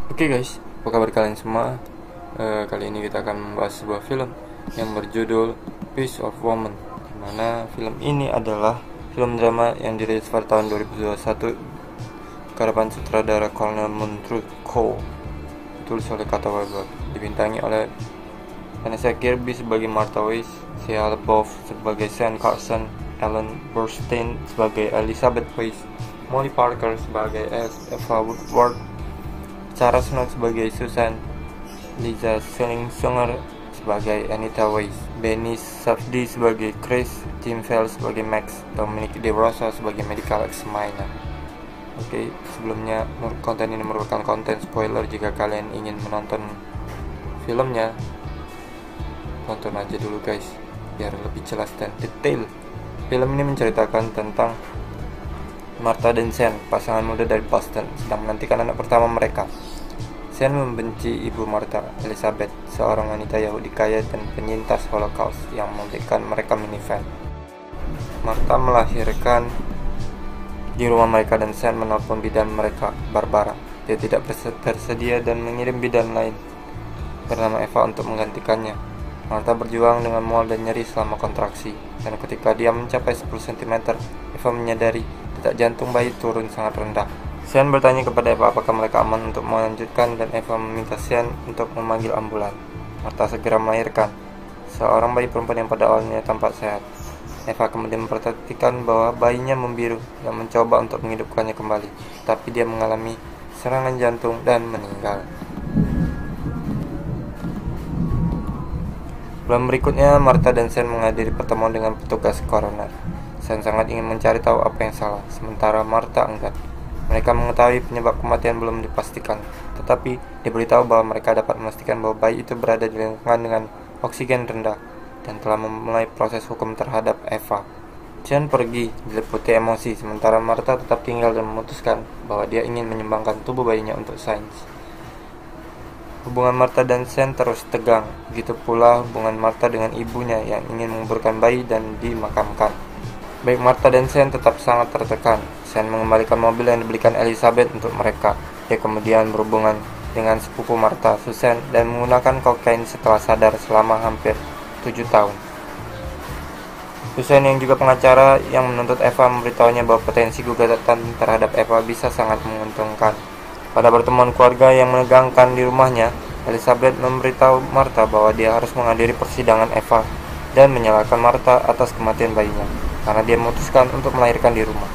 Oke guys, apa kabar kalian semua? Kali ini kita akan membahas sebuah film yang berjudul Piece of Woman, dimana film ini adalah film drama yang dirilis pada tahun 2021 karangan sutradara Cornel Muntroco, ditulis oleh Kata Weber, dibintangi oleh Vanessa Kirby sebagai Martha Weisz, Shia LaBeouf sebagai Sean Carson, Ellen Burstyn sebagai Elizabeth Weisz, Molly Parker sebagai Eva Woodward, Sarah Snow sebagai Susan, Liza Slinger sebagai Anita Weisz, Benny Safdie sebagai Chris, Tim Vale sebagai Max, Dominic De Rosa sebagai Medical Examiner. Oke, sebelumnya konten ini merupakan konten spoiler. Jika kalian ingin menonton filmnya, tonton aja dulu guys, biar lebih jelas dan detail. Film ini menceritakan tentang Martha dan Sean, pasangan muda dari Boston, sedang menantikan anak pertama mereka. Sean membenci ibu Martha, Elizabeth, seorang wanita Yahudi kaya dan penyintas Holocaust yang memberikan mereka minivan. Martha melahirkan di rumah mereka dan Sean menelpon bidan mereka, Barbara. Dia tidak bersedia dan mengirim bidan lain bernama Eva untuk menggantikannya. Martha berjuang dengan mual dan nyeri selama kontraksi, dan ketika dia mencapai 10 cm, Eva menyadari detak jantung bayi turun sangat rendah. Sean bertanya kepada Eva apakah mereka aman untuk melanjutkan, dan Eva meminta Sean untuk memanggil ambulan. Martha segera melahirkan seorang bayi perempuan yang pada awalnya tampak sehat. Eva kemudian memperhatikan bahwa bayinya membiru dan mencoba untuk menghidupkannya kembali, tapi dia mengalami serangan jantung dan meninggal. Bulan berikutnya, Martha dan Sean menghadiri pertemuan dengan petugas koroner. Sean sangat ingin mencari tahu apa yang salah, sementara Martha enggan. Mereka mengetahui penyebab kematian belum dipastikan, tetapi diberitahu bahwa mereka dapat memastikan bahwa bayi itu berada di lingkungan dengan oksigen rendah dan telah memulai proses hukum terhadap Eva. Sean pergi diliputi emosi, sementara Martha tetap tinggal dan memutuskan bahwa dia ingin menyumbangkan tubuh bayinya untuk sains. Hubungan Martha dan Sean terus tegang, begitu pula hubungan Martha dengan ibunya yang ingin menguburkan bayi dan dimakamkan. Baik Martha dan Sean tetap sangat tertekan. Sean mengembalikan mobil yang dibelikan Elizabeth untuk mereka. Dia kemudian berhubungan dengan sepupu Martha, Susan, dan menggunakan kokain setelah sadar selama hampir 7 tahun. Susan yang juga pengacara yang menuntut Eva memberitahunya bahwa potensi gugatan terhadap Eva bisa sangat menguntungkan. Pada pertemuan keluarga yang menegangkan di rumahnya, Elizabeth memberitahu Martha bahwa dia harus menghadiri persidangan Eva dan menyalahkan Martha atas kematian bayinya, karena dia memutuskan untuk melahirkan di rumah.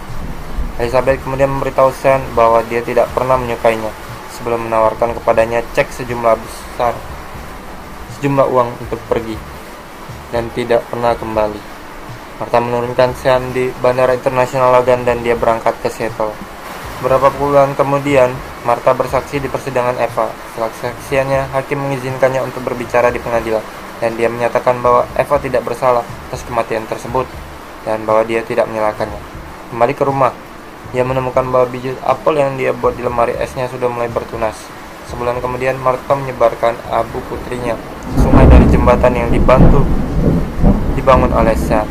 Elizabeth kemudian memberitahu Sean bahwa dia tidak pernah menyukainya sebelum menawarkan kepadanya cek sejumlah uang untuk pergi dan tidak pernah kembali. Martha menurunkan Sean di Bandara Internasional Logan dan dia berangkat ke Seattle. Beberapa bulan kemudian, Martha bersaksi di persidangan Eva. Setelah kesaksiannya, hakim mengizinkannya untuk berbicara di pengadilan, dan dia menyatakan bahwa Eva tidak bersalah atas kematian tersebut dan bahwa dia tidak menyalahkannya. Kembali ke rumah, dia menemukan bahwa biji apel yang dia buat di lemari esnya sudah mulai bertunas. Sebulan kemudian, Martha menyebarkan abu putrinya ke sungai dari jembatan yang dibangun oleh Sean.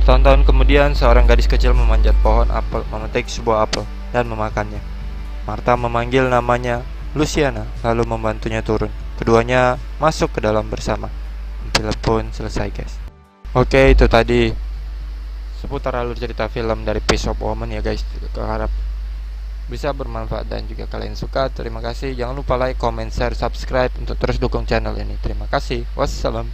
Bertahun-tahun kemudian, seorang gadis kecil memanjat pohon apel, memetik sebuah apel, dan memakannya. Martha memanggil namanya Luciana, lalu membantunya turun. Keduanya masuk ke dalam bersama. Film pun selesai guys. Oke, itu tadi seputar alur cerita film dari Piece of Woman ya guys. Harap bisa bermanfaat dan juga kalian suka. Terima kasih. Jangan lupa like, comment, share, subscribe untuk terus dukung channel ini. Terima kasih. Wassalam.